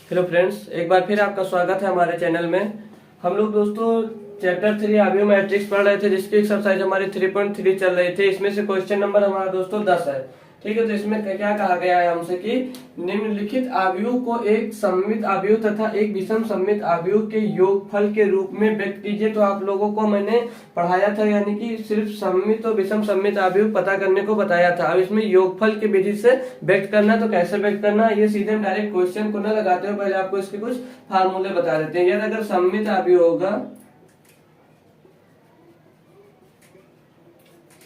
Hello friends, एक बार फिर आपका स्वागत है हमारे चैनल में। हम लोग दोस्तों चैप्टर 3 आव्यूह मैट्रिक्स पढ़ रहे थे, जिसकी एक्सरसाइज हमारी 3.3 चल रही थी। इसमें से क्वेश्चन नंबर हमारा दोस्तों 10 है। ठीक है, तो इसमें क्या कहा गया है हमसे कि निम्नलिखित आव्यूह को एक सममित आव्यूह तथा एक विषम सममित आव्यूह के योगफल के रूप में व्यक्त कीजिए। तो आप लोगों को मैंने पढ़ाया था, यानी कि सिर्फ सममित और विषम सममित आव्यूह पता करने को बताया था। अब इसमें योगफल की विधि से व्यक्त करना, तो कैसे व्यक्त करना, ये सीधे हम डायरेक्ट क्वेश्चन को न लगाते हुए पहले आपको इसके कुछ फार्मूले बता देते हैं। यदि अगर सममित आव्यूह होगा,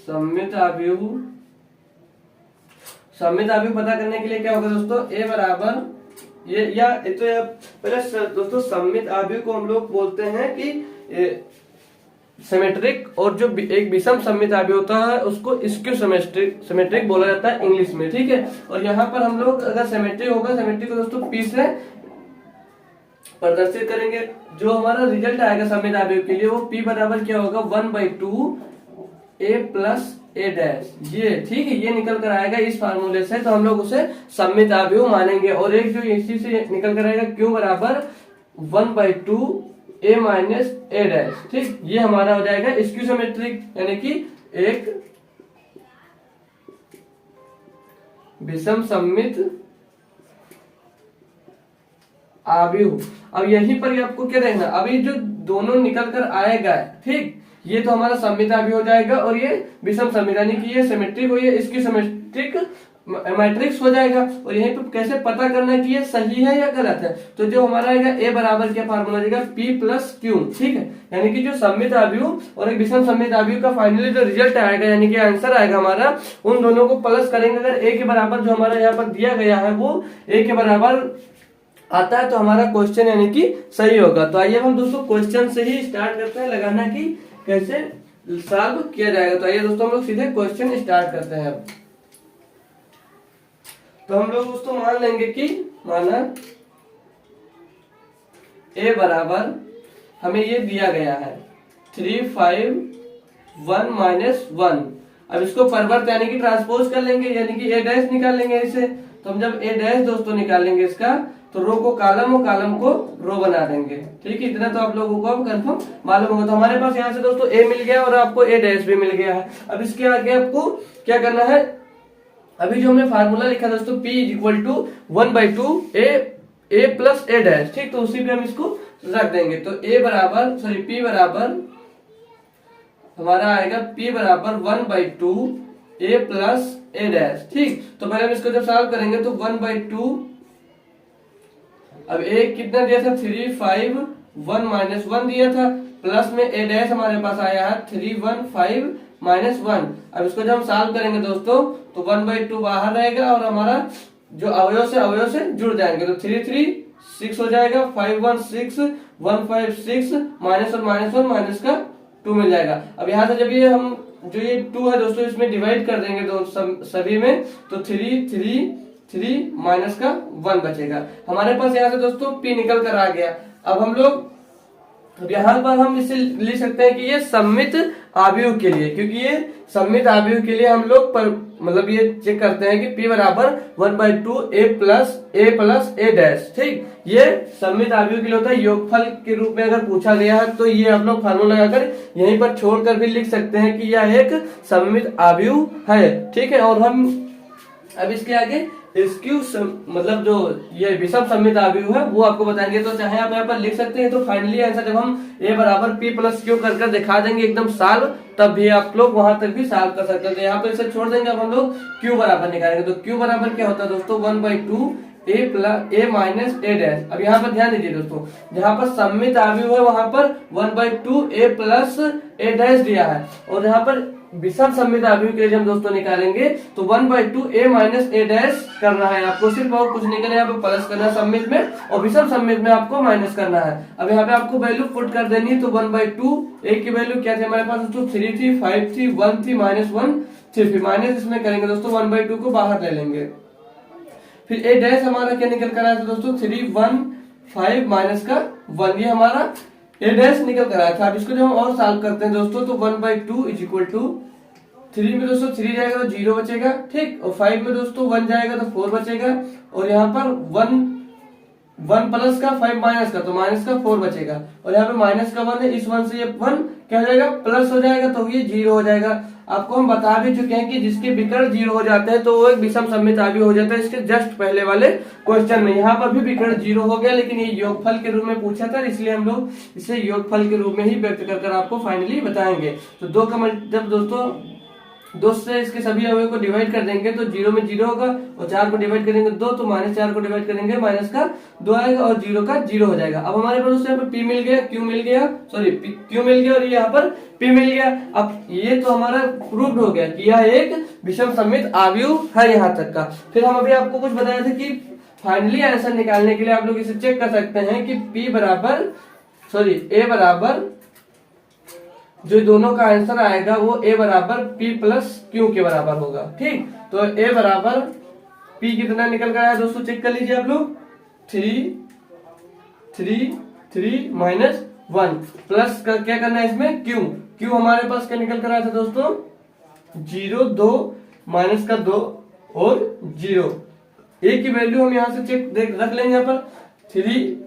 सममित आव्यूह पता करने के लिए क्या होगा दोस्तों, ए बराबर ये या तो पहले दोस्तों सममित आव्यूह को हम लोग बोलते हैं कि सिमेट्रिक, और जो एक विषम सममित आव्यूह होता है उसको स्क्यू सिमेट्रिक बोला जाता है इंग्लिश में। ठीक है, और यहाँ पर हम लोग अगर सिमेट्रिक होगा, सिमेट्रिक को दोस्तों पी से प्रदर्शित करेंगे। जो हमारा रिजल्ट आएगा सममित आव्यूह के लिए वो पी बराबर क्या होगा, 1/2 a प्लस ए डैश, ये ठीक है, ये निकल कर आएगा इस फार्मूले से। तो हम लोग उसे सममित आव्यूह मानेंगे। और एक जो इसी से निकल कर आएगा क्यू बराबर 1/2 a माइनस ए डैश। ठीक, ये हमारा हो जाएगा स्क्यू सिमेट्रिक, यानी कि एक विषम सममित आव्यूह। अब यहीं पर आपको क्या देखना, अभी जो दोनों निकल कर आएगा, ठीक, ये तो हमारा सममित आव्यूह हो जाएगा और ये विषम सममित, यानी कि ये सिमेट्रिक हो, ये इसकी सिमेट्रिक मैट्रिक्स हो जाएगा। और यहीं पे कैसे पता करना है कि ये सही है या गलत है, तो जो हमारा आएगा ए बराबर क्या फार्मूला जाएगा, पी प्लस क्यू। ठीक है, यानी कि जो सममित आव्यूह और एक विषम सममित आव्यूह का फाइनली जो रिजल्ट आएगा, यानी कि आंसर आएगा हमारा, उन दोनों को प्लस करेंगे। अगर ए के बराबर जो हमारा यहाँ पर दिया गया है वो ए के बराबर आता है तो हमारा क्वेश्चन यानी कि सही होगा। तो आइए हम दोस्तों क्वेश्चन से ही स्टार्ट करते हैं लगाना कि कैसे सॉल्व किया जाएगा। तो आइए दोस्तों हम लोग सीधे क्वेश्चन स्टार्ट करते हैं। तो हम लोग दोस्तों मान लेंगे कि माना a बराबर हमें ये दिया गया है 3 5 1 माइनस 1। अब इसको परवर्त यानी कि ट्रांसपोज कर लेंगे, यानी कि a डैश निकालेंगे इसे। तो हम जब a डैश दोस्तों निकालेंगे इसका, तो रो को कॉलम और कॉलम को रो बना देंगे। ठीक है, इतना तो आप लोगों को अब कंफर्म मालूम होगा। तो हमारे पास यहाँ से दोस्तों a मिल गया और आपको a डैश भी मिल गया है। अब इसके आगे आपको क्या करना है, अभी जो हमने फार्मूला लिखा दोस्तों p equal to 1/2 a plus A dash, ठीक, तो उसी पे हम इसको रख देंगे। तो p बराबर हमारा आएगा p बराबर 1/2 a प्लस ए डैश। ठीक, तो पहले हम इसको जब सॉल्व करेंगे तो 1/2, अब a कितना दिया था 3 5 1 माइनस 1 दिया था, प्लस में a डैश हमारे पास आया है 3 1 5 माइनस 1। अब इसको जब हम सॉल्व करेंगे दोस्तों तो 1/2 बाहर रहेगा और हमारा जो अवयव से जुड़ जाएंगे। तो 3 3 6 हो जाएगा, 5 1 6 1 5 6 माइनस 1 माइनस का 2 मिल जाएगा। अब यहाँ से जब ये हम जो ये 2 है दोस्तों इसमें डिवाइड कर देंगे सभी में, तो 3 3 3 माइनस का 1 बचेगा। हमारे पास यहाँ से दोस्तों p निकल कर आ गया। अब हम लोग यहाँ पर हम इसे लिख सकते हैं कि ये सममित आव्यूह के लिए, क्योंकि ये सममित आव्यूह के लिए हम लोग मतलब ये चेक करते हैं कि p बराबर 1/2 a प्लस ए डैश। ठीक, ये सममित आव्यूह के लिए होता है। योगफल के रूप में अगर पूछा गया है तो ये आप लोग फार्मूला लगाकर यहीं पर छोड़कर भी लिख सकते हैं कि यह एक सममित आव्यूह है। ठीक है, और हम अब इसके आगे स्क्यू मतलब जो ये विषम सममित आव्यूह है वो आपको बताएंगे। तो चाहे आप यहाँ पर लिख सकते हैं। तो फाइनली आंसर जब हम a बराबर p प्लस क्यू कर दिखा देंगे एकदम सॉल्व, तब भी आप लोग वहां तक भी सॉल्व कर सकते हैं। तो यहाँ पर इसे छोड़ देंगे। अब हम लोग q बराबर निकालेंगे। तो q बराबर क्या होता है दोस्तों, 1/2 a माइनस ए डैश। अब यहाँ पर ध्यान दीजिए दोस्तों, जहाँ पर सममित आव्यूह है वहां पर 1/2 a प्लस ए डैश दिया है, और यहाँ पर विषम सममित आव्यूह के लिए हम दोस्तों निकालेंगे तो 1/2 a माइनस ए डैश करना है आपको, सिर्फ और कुछ नहीं करना है। यहाँ पे प्लस करना है सममित में, और विषम सममित में आपको माइनस करना है। अब यहाँ पे आपको वैल्यू पुट कर देनी है। तो 1/2 a की वैल्यू क्या थी हमारे पास दोस्तों, 3 थी, 5 थी, 1 थी, माइनस 1 3 थी। माइनस इसमें करेंगे दोस्तों, 1/2 को बाहर ले लेंगे। फिर ए डैश हमारा क्या निकल कर आया था दोस्तों, 3 1 5 माइनस का 1, ये हमारा ए डैश निकल कर आया था। अब इसको जब हम और सॉल्व करते हैं दोस्तों तो 1/2 इज इक्वल टू 3 में दोस्तों 3 जाएगा तो 0 बचेगा, ठीक, और 5 में दोस्तों 1 जाएगा तो 4 बचेगा, और यहाँ पर 1 1 प्लस का 5 माइनस का, तो माइनस का 4 बचेगा, और यहाँ पे माइनस का 1 है, इस 1 से ये 1 क्या हो जाएगा, प्लस हो जाएगा, तो ये 0 हो जाएगा। आपको हम बता भी चुके हैं कि जिसके विकर्ण 0 हो जाते हैं तो वो एक विषम सममितावी हो जाता है। इसके जस्ट पहले वाले क्वेश्चन में यहाँ पर भी विकर्ण 0 हो गया, लेकिन ये योगफल के रूप में पूछा था, इसलिए हम लोग इसे योगफल के रूप में ही व्यक्त कर आपको फाइनली बताएंगे। तो दो का जब दोस्तों 2 से इसके सभी अवयव को डिवाइड कर देंगे तो 0 में 0 होगा, और 4 को डिवाइड करेंगे 2, तो -4 को डिवाइड करेंगे माइनस का 2 आएगा, और 0 का 0 हो जाएगा। अब हमारे पास यहाँ पे p मिल गया, q मिल गया, सॉरी q मिल गया, और यहाँ पर p मिल गया। अब ये तो हमारा प्रूव्ड हो गया कि यह एक विषम सममित आव्यूह है यहाँ तक का। फिर हम अभी आपको कुछ बताया था कि फाइनली आंसर निकालने के लिए आप लोग इसे चेक कर सकते हैं कि a बराबर जो दोनों का आंसर आएगा वो a बराबर p प्लस q के बराबर होगा। ठीक, तो a बराबर p कितना निकल कर आया दोस्तों, चेक कर लीजिए आप लोग, 3 माइनस 1 प्लस क्या करना है इसमें q हमारे पास क्या निकल कर आया था दोस्तों, 0 2 माइनस का 2 और 0। a की वैल्यू हम यहाँ से चेक रख लेंगे, यहाँ पर 3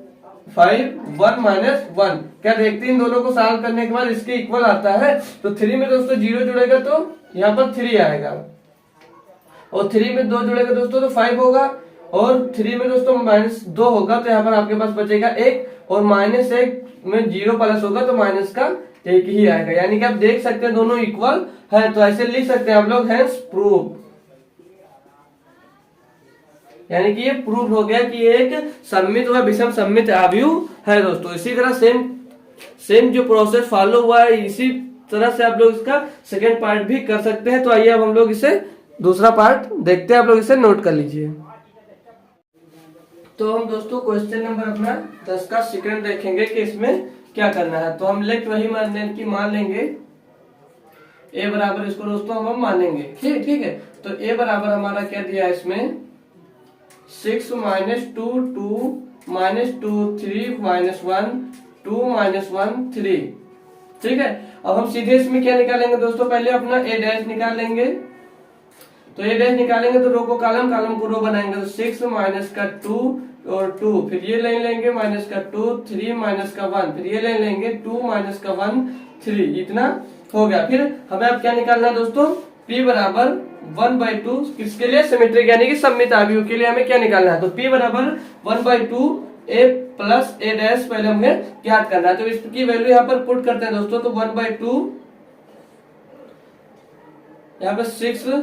5 1 माइनस 1, क्या देखते हैं इन दोनों को सॉल्व करने के बाद इसके इक्वल आता है, तो 3 में दोस्तों 0 जुड़ेगा तो यहाँ पर 3 आएगा, और 3 में 2 जुड़ेगा दोस्तों तो 5 होगा, और 3 में दोस्तों -2 होगा तो यहाँ पर आपके पास बचेगा 1, और -1 में 0 प्लस होगा तो माइनस का 1 ही आएगा। यानी कि आप देख सकते हैं दोनों इक्वल है, तो ऐसे लिख सकते हैं आप लोग, हेंस प्रूव, यानी कि ये प्रूव हो गया कि एक सममित व विषम सममित आव्यूह है दोस्तों। इसी तरह सेम जो प्रोसेस फॉलो हुआ है, इसी तरह से आप लोग इसका सेकेंड पार्ट भी कर सकते हैं। तो आइए अब हम लोग इसे दूसरा पार्ट देखते हैं, आप लोग इसे नोट कर लीजिए। तो हम दोस्तों क्वेश्चन नंबर अपना 10 का सेकेंड देखेंगे कि इसमें क्या करना है। तो हम लेट वही मान लेंगे a बराबर, इसको दोस्तों हम मानेंगे, ठीक है। तो a बराबर हमारा क्या दिया है इसमें, 6 माइनस 2 2 माइनस 2 3 माइनस 1 2 माइनस 1 3, ठीक है। अब हम सीधे इसमें क्या निकालेंगे दोस्तों, पहले अपना a डैश निकाल लेंगे। तो a डैश निकालेंगे तो रो को कॉलम, कॉलम को रो बनाएंगे, तो 6 माइनस का 2 और 2, फिर ये ले लेंगे माइनस का 2 3 माइनस का 1, फिर ये ले लेंगे 2 माइनस का 1 3, इतना हो गया। फिर हमें अब क्या निकालना है दोस्तों, p बराबर 1/2, किसके लिए, सिमेट्रिक यानी कि सममित आव्यूह के लिए हमें क्या निकालना है, तो p बराबर 1/2 a प्लस a डैश पहले हमें ज्ञात करना है। तो इसकी वैल्यू यहाँ पर पुट करते हैं दोस्तों, तो 1/2 यहाँ पे 6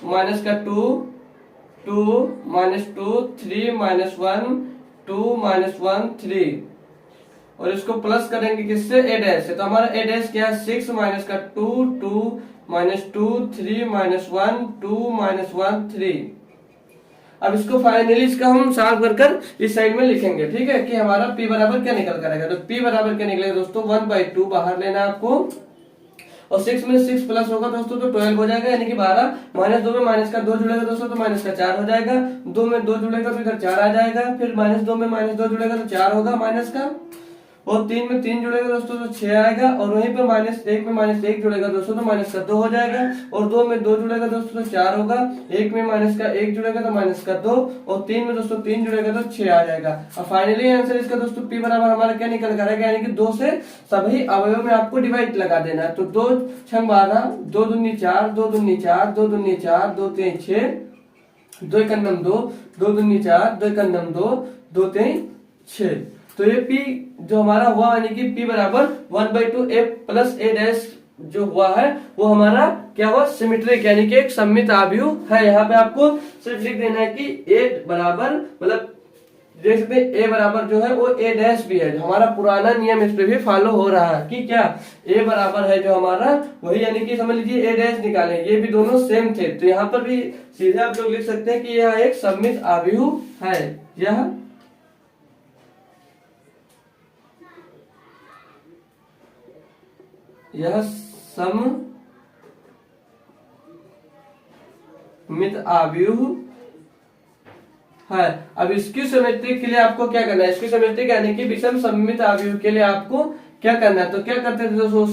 माइनस का 2 2 माइनस 2 3 माइनस 1 2 माइनस 1 3, और इसको प्लस करेंगे किससे, a डैश से। तो हमारा a डैश क्या है, 6 माइनस का 2 2 माइनस 2 3 माइनस 1 2 माइनस 1 3। अब इसको फाइनली इसका हम सॉल्व कर इस साइड में लिखेंगे, ठीक है, कि हमारा p बराबर क्या निकल कर आएगा। तो p बराबर क्या निकलेगा दोस्तों, 1/2 बाहर लेना आपको, और 6 में 6 प्लस होगा दोस्तों तो 12 हो जाएगा, यानी कि 12 माइनस 2 में माइनस का 2 जुड़ेगा दोस्तों तो माइनस का 4 हो जाएगा, 2 में 2 जुड़ेगा तो इधर 4 आ जाएगा, फिर -2 में -2 जुड़ेगा तो 4 होगा माइनस का, और 3 में 3 जुड़ेगा दोस्तों तो 6 आएगा, और वहीं पर -1 में -1 जुड़ेगा दोस्तों तो माइनस का 2 हो जाएगा, और 2 में 2 जुड़ेगा दोस्तों तो 4 होगा, 1 में माइनस का 1 जुड़ेगा तो माइनस का 2, और 3 में दोस्तों 3 जुड़ेगा तो 6 आ जाएगा। अब फाइनली आंसर इसका दोस्तों p बराबर हमारा क्या निकल कर आएगा, यानी कि 2 से सभी अवयव में आपको डिवाइड लगा देना है। तो 2 6 12 2 दूनी 4 2 दूनी 4 2 दूनी 4 2 3 6 2 1 2 2 दूनी 4 2 1 2 2 3 6। तो ये p जो हमारा हुआ, यानी कि p बराबर 1/2 a प्लस a डैश जो हुआ है वो हमारा क्या हुआ, सिमेट्रिक यानी कि एक सममित आव्यूह है। यहाँ पे आपको सिर्फ लिख देना है कि a बराबर, मतलब देख सकते हैं a बराबर जो है वो a डैश भी है, हमारा पुराना नियम इस पे भी फॉलो हो रहा है कि क्या a बराबर है जो हमारा वही, यानी कि समझ लीजिए a डैश निकाले, ये भी दोनों सेम थे, तो यहाँ पर भी सीधे आप लोग लिख सकते हैं कि यह एक सममित आव्यूह है। यह सममित आव्यूह है। अब इसकी सिमेट्रिक के लिए आपको क्या करना है, इसकी सिमेट्रिक यानी कि विषम सममित आव्यूह के लिए आपको क्या करना है, तो क्या करते थे दोस्तों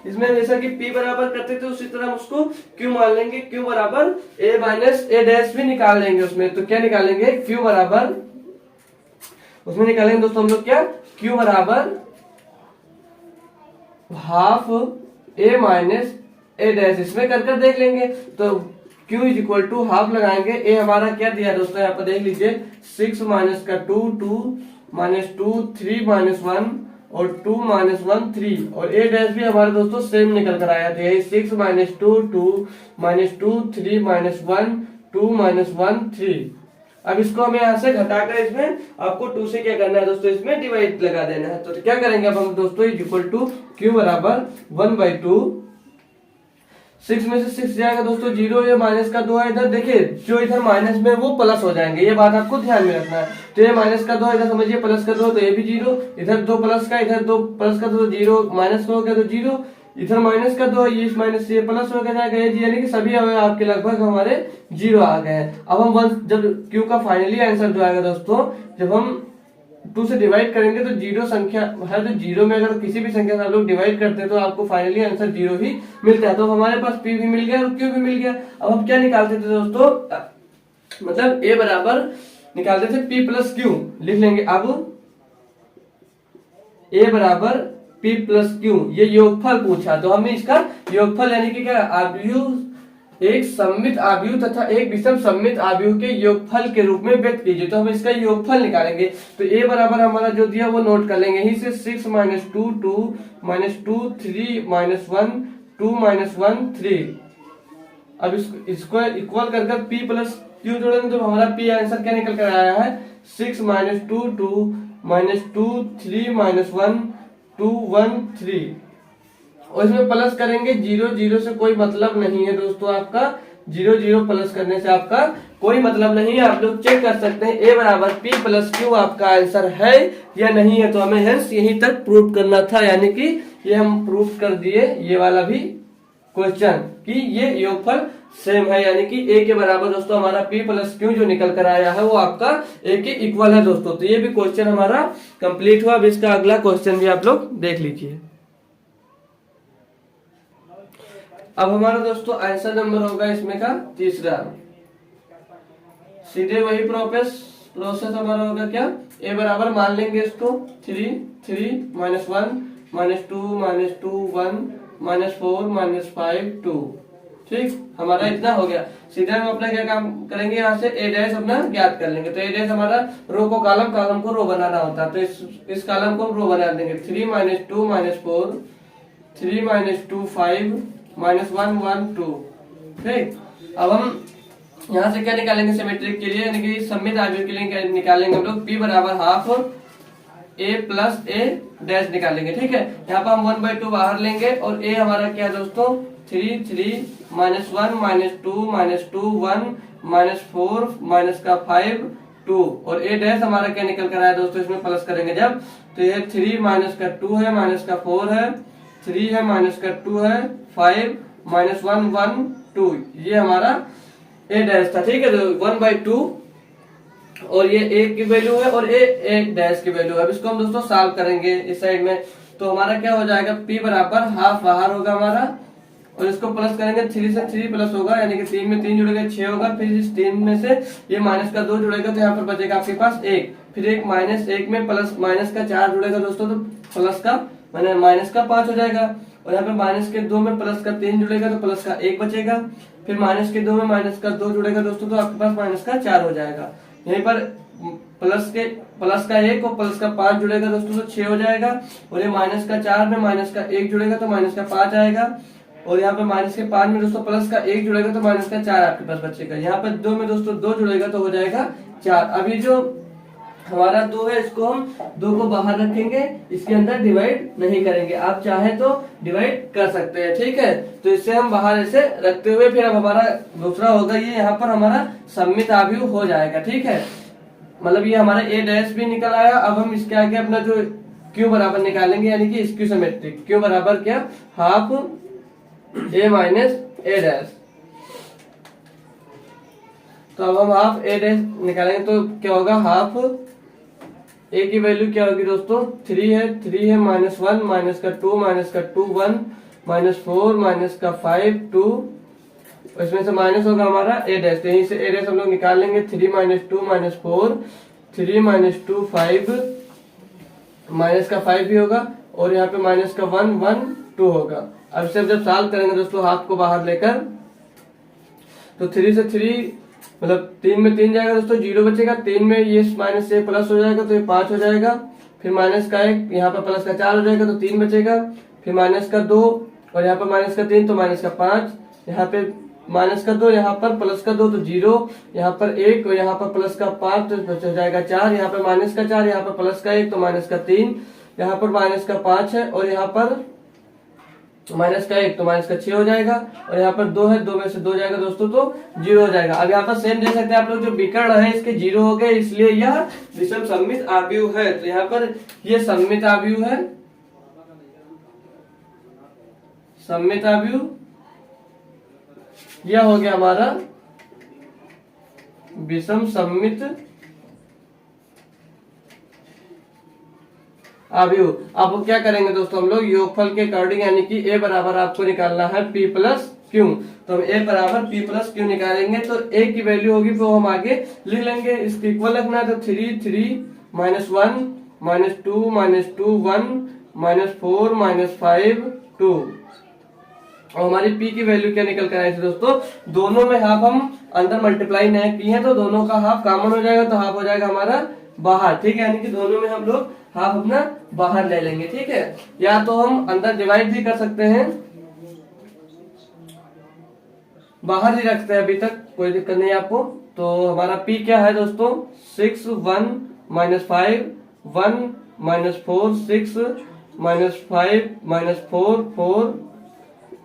इसमें जैसा कि p बराबर करते थे उसी तरह हम उसको q मान लेंगे, q बराबर a माइनस a डैश भी निकाल लेंगे उसमें। तो क्या निकालेंगे, q बराबर उसमें निकालेंगे दोस्तों हम लोग क्या, Q बराबर half A minus A dash, इसमें कर देख लेंगे। तो Q is equal to half लगाएंगे, A हमारा क्या दिया दोस्तों, यहाँ पर देख लीजिए 6 माइनस का 2 2 माइनस 2 3 माइनस 1 और 2 माइनस 1 3 और A डैश भी हमारे दोस्तों सेम निकल कर आया था, 6 माइनस 2 2 माइनस 2 3 माइनस 1 2 माइनस 1 3। अब इसको हमें यहाँ से घटाकर इसमें आपको 2 से क्या करना है दोस्तों, इसमें डिवाइड लगा देना है। तो क्या करेंगे अब हम दोस्तों, इज इक्वल टू Q बराबर 1/2, 6 में से 6 जाएगा दोस्तों 0, ये माइनस का 2 है, इधर देखिए जो इधर माइनस में वो प्लस हो जाएंगे, ये बात आपको ध्यान में रखना है। तो ये माइनस का 2 इधर समझिए प्लस का 2, तो ये भी 0, इधर 2 प्लस का, इधर 2 प्लस का 2 0, माइनस का हो गया तो 0, इधर माइनस का 2 ये माइनस से प्लस हो गया, यानी कि सभी आपके लगभग हमारे 0 आ गए हैं। अब हम जब Q का फाइनली आंसर जो आएगा दोस्तों, जब हम 2 से डिवाइड करेंगे तो 0 संख्या है, तो 0 में अगर किसी भी संख्या से आप लोग डिवाइड करते हैं तो आपको फाइनली आंसर 0 ही मिलता है। तो हमारे पास P भी मिल गया और Q भी मिल गया। अब हम क्या निकालते थे दोस्तों, मतलब A बराबर निकालते थे P प्लस Q, लिख लेंगे अब A बराबर P प्लस Q, ये योगफल पूछा तो हमने इसका योगफल यानी कि क्या, आव्यूह, एक सममित आव्यूह तथा एक विषम सममित आव्यूह के योगफल के रूप में व्यक्त कीजिए। तो हम इसका योगफल निकालेंगे। तो A बराबर हमारा जो दिया वो नोट कर लेंगे, यहीं से 6 माइनस 2 2 माइनस 2 3 माइनस 1 2 माइनस 1 3। अब इसको इक्वल कर P प्लस Q जोड़ेंगे तो हमारा P आंसर क्या निकल कर आया है, 6 माइनस 2 2 माइनस 2 3 माइनस 1 2 1 3। और इसमें प्लस करेंगे, 0 0 से कोई मतलब नहीं है दोस्तों, आपका 0 0 प्लस करने से आपका कोई मतलब नहीं है। आप लोग चेक कर सकते हैं A बराबर P प्लस Q आपका आंसर है या नहीं है। तो हमें हेंस यहीं तक प्रूव करना था, यानी कि ये हम प्रूव कर दिए ये वाला भी क्वेश्चन कि ये योगफल सेम है, यानी कि A के बराबर दोस्तों हमारा P प्लस Q जो निकल कर आया है वो आपका A के इक्वल है दोस्तों। तो ये भी क्वेश्चन हमारा कंप्लीट हुआ। अब इसका अगला क्वेश्चन भी आप लोग देख लीजिए। अब हमारा दोस्तों आंसर नंबर होगा इसमें का तीसरा, सीधे वही प्रोसेस हमारा होगा क्या, A बराबर मान लेंगे इसको 3 3 माइनस 1 माइनस 2 1 माइनस 4 माइनस 5 2। ठीक, हमारा इतना हो गया। सीधे हम अपना क्या काम करेंगे, यहाँ से A डैश अपना ज्ञात कर लेंगे। तो A डैश हमारा रो को कॉलम, कॉलम को रो बनाना होता है, तो इस कॉलम को हम रो बना देंगे। 3 माइनस 2 माइनस 4 3 माइनस 2 5 माइनस 1 1 2। ठीक, अब हम यहाँ से क्या निकालेंगे सिमेट्रिक के लिए, यानी कि सममित आव्यूह के लिए निकालेंगे हम लोग P बराबर half A plus A dash निकालेंगे। ठीक है, यहाँ पर हम 1/2 बाहर लेंगे और A हमारा क्या दोस्तों 3 3 माइनस 1 माइनस 2 1 माइनस 4 माइनस का 5 2 और A डैश हमारा क्या निकल कर आया दोस्तों, इसमें प्लस करेंगे जब, तो ये 3 माइनस का 2 है माइनस का 4 है 3 है माइनस का 2 है 5 माइनस 1 1 2, ये हमारा A डैश था। ठीक है, तो 1/2 और ये A की वैल्यू है और A डैश की वैल्यू है। अब इसको हम दोस्तों सॉल्व करेंगे इस साइड में, तो हमारा क्या हो जाएगा, P बराबर हाफ बाहर होगा हमारा और इसको प्लस करेंगे, 3 से 3 प्लस होगा, यानी कि 3 में 3 जुड़ेगा 6 होगा, फिर इस 3 में से ये माइनस का 2 जुड़ेगा तो यहाँ पर बचेगा आपके पास 1, फिर एक माइनस 1 में प्लस माइनस का 4 जुड़ेगा दोस्तों, तो प्लस का मैंने माइनस का 5 हो जाएगा, और यहाँ पे माइनस के 2 में प्लस का 3 जुड़ेगा तो प्लस का 1 बचेगा, फिर माइनस के 2 में माइनस का 2 जुड़ेगा दोस्तों तो आपके पास माइनस का 4 हो जाएगा। यहीं पर प्लस का 1 और प्लस का 5 जुड़ेगा दोस्तों तो 6 हो जाएगा, और ये माइनस का 4 में माइनस का 1 जुड़ेगा तो माइनस का 5 आएगा, और यहाँ पे माइनस के 5 में दोस्तों प्लस का 1 जुड़ेगा तो माइनस का 4 आपके पास बचेगा। यहाँ पे 2 में दोस्तों 2 जुड़ेगा तो हो जाएगा 4। अभी जो हमारा 2 है इसको हम 2 को बाहर रखेंगे, इसके अंदर डिवाइड नहीं करेंगे, आप चाहे तो डिवाइड कर सकते हैं। ठीक है, तो इससे हम बाहर ऐसे रखते हुए फिर अब हमारा दूसरा होगा, ये यहाँ पर हमारा सममित आव्यूह हो जाएगा। ठीक है, मतलब ये हमारा A डैश भी निकल आया। अब हम इसके आगे अपना जो Q बराबर निकालेंगे, यानी कि स्क्यू सिमेट्रिक। Q बराबर क्या, half A minus A dash. तो अब हम हाफ A डैश निकालेंगे तो क्या होगा, हाफ A की वैल्यू क्या होगी दोस्तों, 3 है माइनस 1 माइनस का 2 1 माइनस 4 माइनस का 5 2, इसमें से माइनस होगा हमारा A डैश, तो यहीं से A डैश हम लोग निकाल लेंगे। 3 माइनस 2 माइनस 4 3 माइनस 2 5, माइनस का 5 भी होगा और यहाँ पे माइनस का 1 1 2 होगा। अब इसे जब सॉल्व करेंगे दोस्तों हाफ को बाहर लेकर, तो 3 से 3 मतलब 3 में 3 जाएगा दोस्तों, 0 बचेगा। 3 में ये माइनस से प्लस हो जाएगा तो ये 5 हो जाएगा। फिर माइनस का 1, यहाँ पर प्लस का 4 हो जाएगा तो 3 बचेगा। फिर माइनस का 2 और यहाँ पर माइनस का 3 तो माइनस का 5, यहाँ पे माइनस का 2, यहाँ पर प्लस का 2 तो 0, यहाँ पर 1 और यहाँ पर प्लस का 5 तो हो जाएगा 4, यहाँ पर माइनस का 4, यहाँ पर प्लस का 1 तो माइनस का 3, यहाँ पर माइनस का 5 है और यहाँ पर माइनस का 1 तो माइनस का 6 हो जाएगा और यहाँ पर 2 है, 2 में से 2 जाएगा दोस्तों तो 0 हो जाएगा। अब यहाँ पर सेम देख सकते हैं आप लोग, जो विकर्ण है इसके 0 हो गए, इसलिए यह विषम सममित आव्यूह है। तो यहाँ पर ये सममित आव्यूह है, सममित आव्यूह। यह हो गया हमारा विषम सममित आव्यूह। अब क्या करेंगे दोस्तों हम लोग योगफल के अकॉर्डिंग, यानी कि a बराबर आपको निकालना है p प्लस क्यू। तो हम a बराबर p प्लस क्यू निकालेंगे तो a की वैल्यू होगी वो हम आगे लिख लेंगे। इसके इक्वल रखना है तो 3 3 minus 1 minus 2 minus 2 1 minus 4 minus 5 2। और हमारी p की वैल्यू क्या निकल कर आई थी दोस्तों, दोनों में हाफ हम अंदर मल्टीप्लाई नहीं की है तो दोनों का हाफ कॉमन हो जाएगा, तो हाफ हो जाएगा हमारा बाहर। ठीक है, यानी कि दोनों में हम लोग हाफ अपना बाहर ले लेंगे। ठीक है, या तो हम अंदर डिवाइड भी कर सकते हैं, बाहर ही रखते हैं, अभी तक कोई दिक्कत नहीं आपको। तो हमारा p क्या है दोस्तों, 6 1 minus 5 1 minus 4 6 minus 5 minus 4 4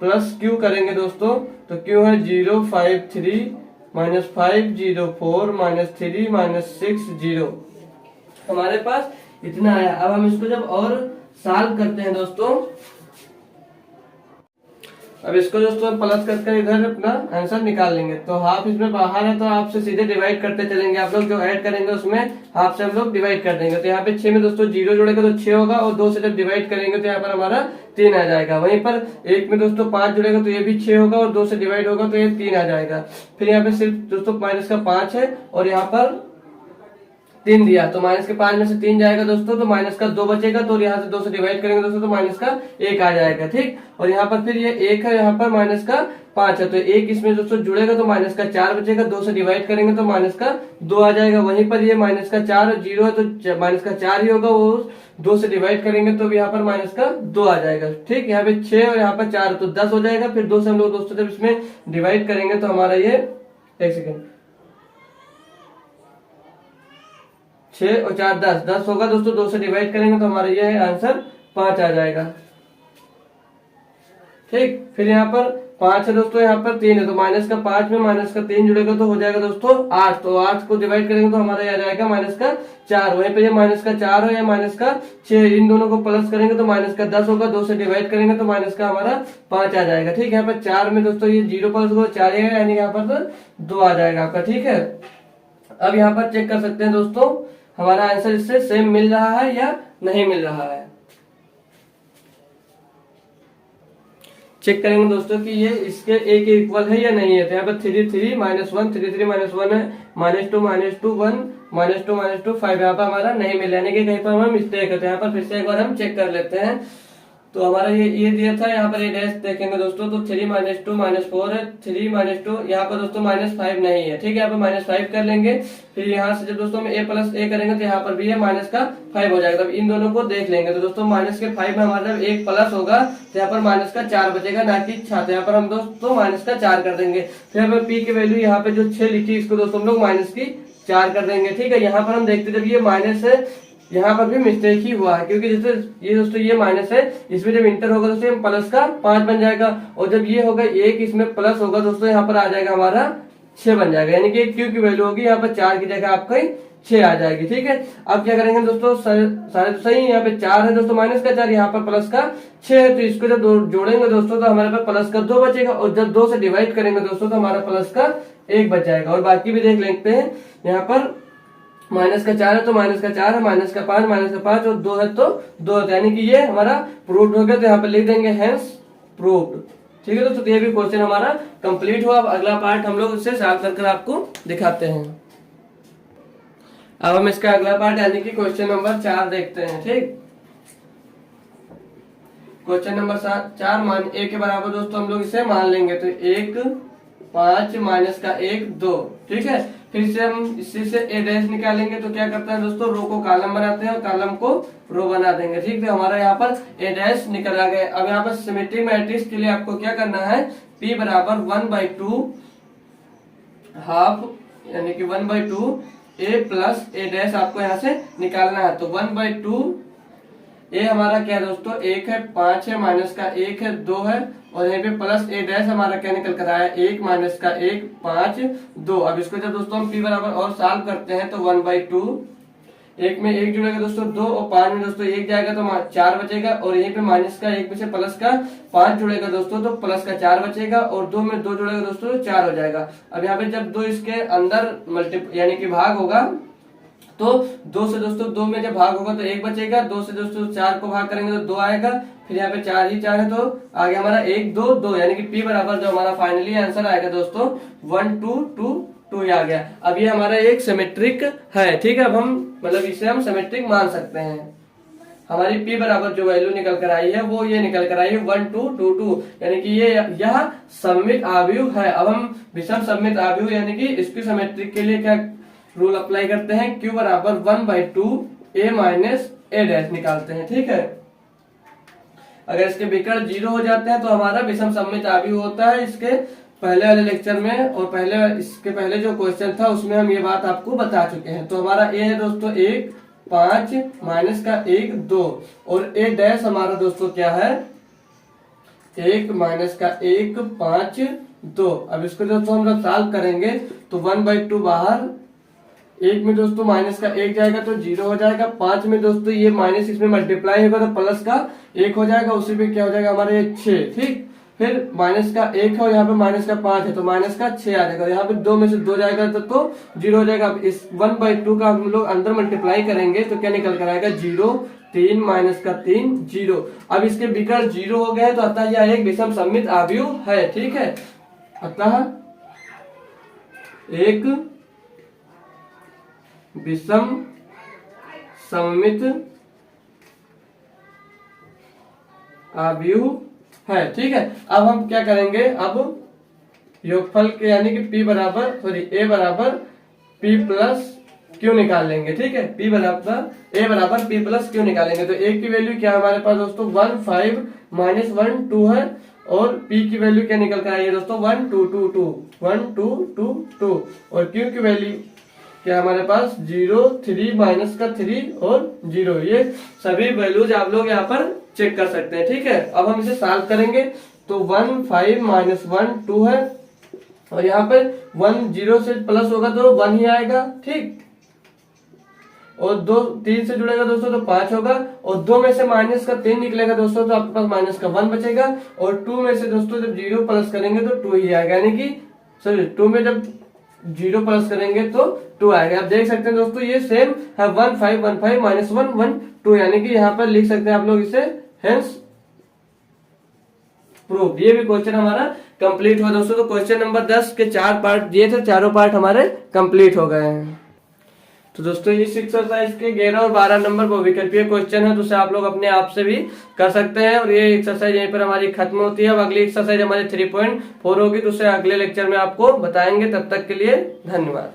plus q करेंगे दोस्तों तो q है 0 5 3 माइनस 5 0 4 माइनस 3 माइनस 6 0। हमारे पास इतना आया। अब हम इसको जब और सॉल्व करते हैं दोस्तों, अब इसको दोस्तों प्लस करके इधर अपना आंसर निकाल लेंगे। तो हाफ इसमें बाहर है तो आपसे सीधे डिवाइड करते चलेंगे आप लोग, जो ऐड करेंगे उसमें हाफ से हम लोग डिवाइड कर देंगे। तो यहाँ पे 6 में दोस्तों 0 जोड़ेगा तो 6 होगा और 2 से जब डिवाइड करेंगे तो यहाँ पर हमारा 3 आ जाएगा। वहीं पर 1 में दोस्तों 5 जुड़ेगा तो ये भी 6 होगा और 2 से डिवाइड होगा तो ये 3 आ जाएगा। फिर यहाँ पे सिर्फ दोस्तों माइनस का 5 है और यहाँ पर 3 दिया तो माइनस के 5 में से 3 जाएगा दोस्तों तो माइनस का 2 बचेगा, तो यहाँ से 2 से डिवाइड करेंगे दोस्तों तो माइनस का 1 आ जाएगा। ठीक, और यहाँ पर फिर ये 1 है, यहाँ पर माइनस का 5 है तो 1 इसमें दोस्तों जुड़ेगा तो माइनस का 4 बचेगा, 2 से डिवाइड करेंगे तो माइनस का 2 आ जाएगा। वहीं पर ये माइनस का 4 और 0 है तो माइनस का 4 ही होगा, वो 2 से डिवाइड करेंगे तो यहाँ पर माइनस का 2 आ जाएगा। ठीक, यहाँ पे 6 और यहाँ पर 4 तो 10 हो जाएगा। फिर 2 से हम लोग दोस्तों जब इसमें डिवाइड करेंगे तो हमारा ये 1 सेकेंड 6 और 4 10 10 होगा दोस्तों, 2 से डिवाइड करेंगे तो हमारा ये आंसर 5 आ जाएगा। ठीक, फिर यहाँ पर 5 है दोस्तों, यहाँ पर 3 है तो माइनस का 5 में माइनस का 3 जुड़ेगा तो हो जाएगा दोस्तों 8। तो 8 को डिवाइड करेंगे तो हमारा ये आ जाएगा माइनस का 4। वहीं पे ये माइनस का 4 है या माइनस का 6, इन दोनों को प्लस करेंगे तो माइनस का 10 होगा, 2 से डिवाइड करेंगे तो माइनस का हमारा 5 आ जाएगा। ठीक, यहाँ पर 4 में दोस्तों ये 0 प्लस होगा 4 है, यानी यहाँ पर 2 आ जाएगा आपका। ठीक है, अब यहाँ पर चेक कर सकते हैं दोस्तों हमारा आंसर इससे सेम मिल रहा है या नहीं मिल रहा है। चेक करेंगे दोस्तों कि ये इसके एक इक्वल है या नहीं है। तो यहाँ पर 3 3 माइनस 1 3 3 माइनस 1 है, -2 -2 1 -2 -2 5 यहाँ पर हमारा नहीं मिला, यानी कि कहीं पर हमें मिस्टेक है। तो यहाँ पर फिर से एक बार हम चेक कर लेते हैं। तो हमारा ये दिया था, यहाँ पर ये डैश देखेंगे दोस्तों तो 3 -2 -4 है, 3 -2 यहाँ पर दोस्तों -5 नहीं है। ठीक है, यहाँ पर -5 कर लेंगे। फिर यहाँ से जब दोस्तों हम a प्लस a करेंगे तो यहाँ पर भी है माइनस का 5 हो जाएगा। तब इन दोनों को देख लेंगे तो दोस्तों माइनस के 5 में हमारा जब 1 प्लस होगा तो यहाँ पर माइनस का 4 बचेगा, ना कि 6। तो यहाँ पर हम दोस्तों माइनस का 4 कर देंगे। फिर हमें p की वैल्यू यहाँ पे जो 6 लिखी इसको दोस्तों हम लोग माइनस की 4 कर देंगे। ठीक है, यहाँ पर हम देखते जब ये माइनस है यहाँ पर भी मिस्टेक ही हुआ है, क्योंकि जैसे ये दोस्तों ये माइनस है, इसमें जब इंटर होगा दोस्तों प्लस का 5 बन जाएगा, और जब ये होगा 1 इसमें प्लस होगा दोस्तों यहाँ पर आ जाएगा हमारा 6 बन जाएगा, यानी कि क्यू की वैल्यू होगी यहाँ पर 4 की जगह आपका 6 आ जाएगी। ठीक है, अब क्या करेंगे दोस्तों, सारे तो सही, यहाँ पे 4 है दोस्तों माइनस का 4, यहाँ पर प्लस का 6 है, तो इसको जब जोड़ेंगे दोस्तों तो हमारे पास प्लस का 2 बचेगा, और जब 2 से डिवाइड करेंगे दोस्तों तो हमारा प्लस का 1 बच जाएगा। और बाकी भी देख लेते हैं, यहाँ पर माइनस का 4 है तो माइनस का 4 है, माइनस का 5 और 2 है तो 2 है, यानी कि ये हमारा प्रूव्ड हो गया। तो यहाँ पर लिख देंगे हेंस प्रूव्ड। ठीक है दोस्तों, तो ये भी क्वेश्चन हमारा कंप्लीट हुआ। अब अगला पार्ट हम लोग उससे सॉल्व कर आपको दिखाते हैं। अब हम इसका अगला पार्ट यानी कि क्वेश्चन नंबर 4 देखते हैं। ठीक, क्वेश्चन नंबर 4 मान ए के बराबर दोस्तों हम लोग इसे मान लेंगे, तो 1 5 माइनस का 1 2। ठीक है, फिर से हम इसी से ए डैश निकालेंगे, तो क्या करता है दोस्तों, रो को कॉलम बनाते हैं और कॉलम को रो बना देंगे। ठीक है, हमारा यहाँ पर ए डैश निकल आ गया। अब यहाँ पर सिमेट्रिक मैट्रिक्स के लिए आपको क्या करना है, P बराबर 1/2 हाफ यानी कि 1/2 ए प्लस ए डैश आपको यहाँ से निकालना है। तो 1/2 ए हमारा क्या है दोस्तों, 1 है, 5 है, माइनस का 1 है, 2 है, और यहाँ पे प्लस ए डैश हमारा क्या निकल कर आया, 1 माइनस का 1 5 2। अब इसको जब दोस्तों हम P बराबर और सॉल्व करते हैं तो 1/2, 1 में 1 जुड़ेगा दोस्तों 2, और 5 में दोस्तों 1 जाएगा तो 4 बचेगा, और यहीं पे माइनस का 1 में से प्लस का 5 जुड़ेगा दोस्तों तो प्लस का 4 बचेगा, और 2 में 2 जुड़ेगा दोस्तों तो 4 हो जाएगा। अब यहाँ पे जब 2 इसके अंदर यानी कि भाग होगा तो 2 से दोस्तों 2 में जब भाग होगा तो 1 बचेगा, 2 से दोस्तों 4 को भाग करेंगे तो 2 आएगा, फिर यहाँ पे 4 ही 4 है तो आगे हमारा 1 2 2, यानी कि P बराबर जो हमारा फाइनली आंसर आएगा दोस्तों 1 2 2 2 आ गया। अब ये हमारा एक सिमेट्रिक है। ठीक है, अब हम मतलब इसे हम सिमेट्रिक मान सकते हैं। हमारी P बराबर जो वैल्यू निकल कर आई है वो ये निकल कर आई है 1 2 2 2, यानी कि यह सममित आव्यूह है। अब हम विषम सममित आव्यूह यानी कि इसकी सिमेट्रिक के लिए क्या रूल अप्लाई करते हैं, Q बराबर 1/2 ए माइनस ए डैश निकालते हैं। ठीक है, अगर इसके विकर्ण 0 हो जाते हैं तो हमारा विषम सममित आव्यूह होता है। इसके पहले वाले लेक्चर में और इसके पहले जो क्वेश्चन था उसमें हम ये बात आपको बता चुके हैं। तो हमारा ए है दोस्तों 1 5 माइनस का 1 2, और ए डैश हमारा दोस्तों क्या है, 1 माइनस का 1 5 2। अब इसको दोस्तों हम जब सॉल्व करेंगे तो 1/2 बाहर, 1 में दोस्तों माइनस का 1 जाएगा तो 0 हो जाएगा, 5 में दोस्तों ये माइनस इसमें मल्टीप्लाई होगा तो प्लस का 1 हो जाएगा, उसी पे क्या हो जाएगा हमारे ये 6। ठीक, फिर माइनस का 1 है और यहाँ पे माइनस का 5 है तो माइनस का 6 आ जाएगा, यहाँ पे 2 में से 2 जाएगा तो 0 हो जाएगा। अब इस 1/2 का हम लोग अंदर मल्टीप्लाई करेंगे तो क्या निकल कर आएगा 0 3 माइनस का 3 0। अब इसके विकर्ण 0 हो गए तो अतः यह एक विषम सममित आव्यूह है। ठीक है, अतः एक विषम सममित आव्यूह है। ठीक है, अब हम क्या करेंगे, अब योगफल के यानी कि P बराबर A बराबर P प्लस Q निकाल लेंगे। ठीक है, A बराबर P प्लस Q निकालेंगे। तो A की वैल्यू क्या हमारे पास दोस्तों 1 5 माइनस 1 2 है, और P की वैल्यू क्या निकल कर आई है दोस्तों 1 2 2 2 1 2 2 2, और Q की वैल्यू क्या हमारे पास 0 3 माइनस का 3 और 0। ये सभी वैल्यूज आप लोग यहाँ पर चेक कर सकते हैं। ठीक है, अब हम इसे सॉल्व करेंगे तो 1 5 माइनस 1 2 है, और यहाँ पे 1 0 से प्लस होगा तो 1 ही आएगा। ठीक, और 2 3 से जुड़ेगा दोस्तों तो 5 होगा, और 2 में से माइनस का 3 निकलेगा दोस्तों तो आपके पास माइनस का 1 बचेगा, और 2 में से दोस्तों जब 0 प्लस करेंगे तो 2 ही आएगा, यानी कि सॉरी 2 में जब 0 प्लस करेंगे तो 2 आएगा। आप देख सकते हैं दोस्तों ये सेम है 1 5 1 5 माइनस 1 1 2, यानी कि यहाँ पर लिख सकते हैं आप लोग इसे हेंस प्रूव्ड। ये भी क्वेश्चन हमारा कंप्लीट हुआ दोस्तों। तो क्वेश्चन नंबर 10 के 4 पार्ट दिए थे, चारों पार्ट हमारे कंप्लीट हो गए हैं। तो दोस्तों इस एक्सरसाइज के 11 और 12 नंबर वो विकल्पीय क्वेश्चन है, तो उसे आप लोग अपने आप से भी कर सकते हैं। और ये एक्सरसाइज यहीं पर हमारी खत्म होती है। अब अगली एक्सरसाइज हमारी 3.4 होगी, तो उसे अगले लेक्चर में आपको बताएंगे। तब तक के लिए धन्यवाद।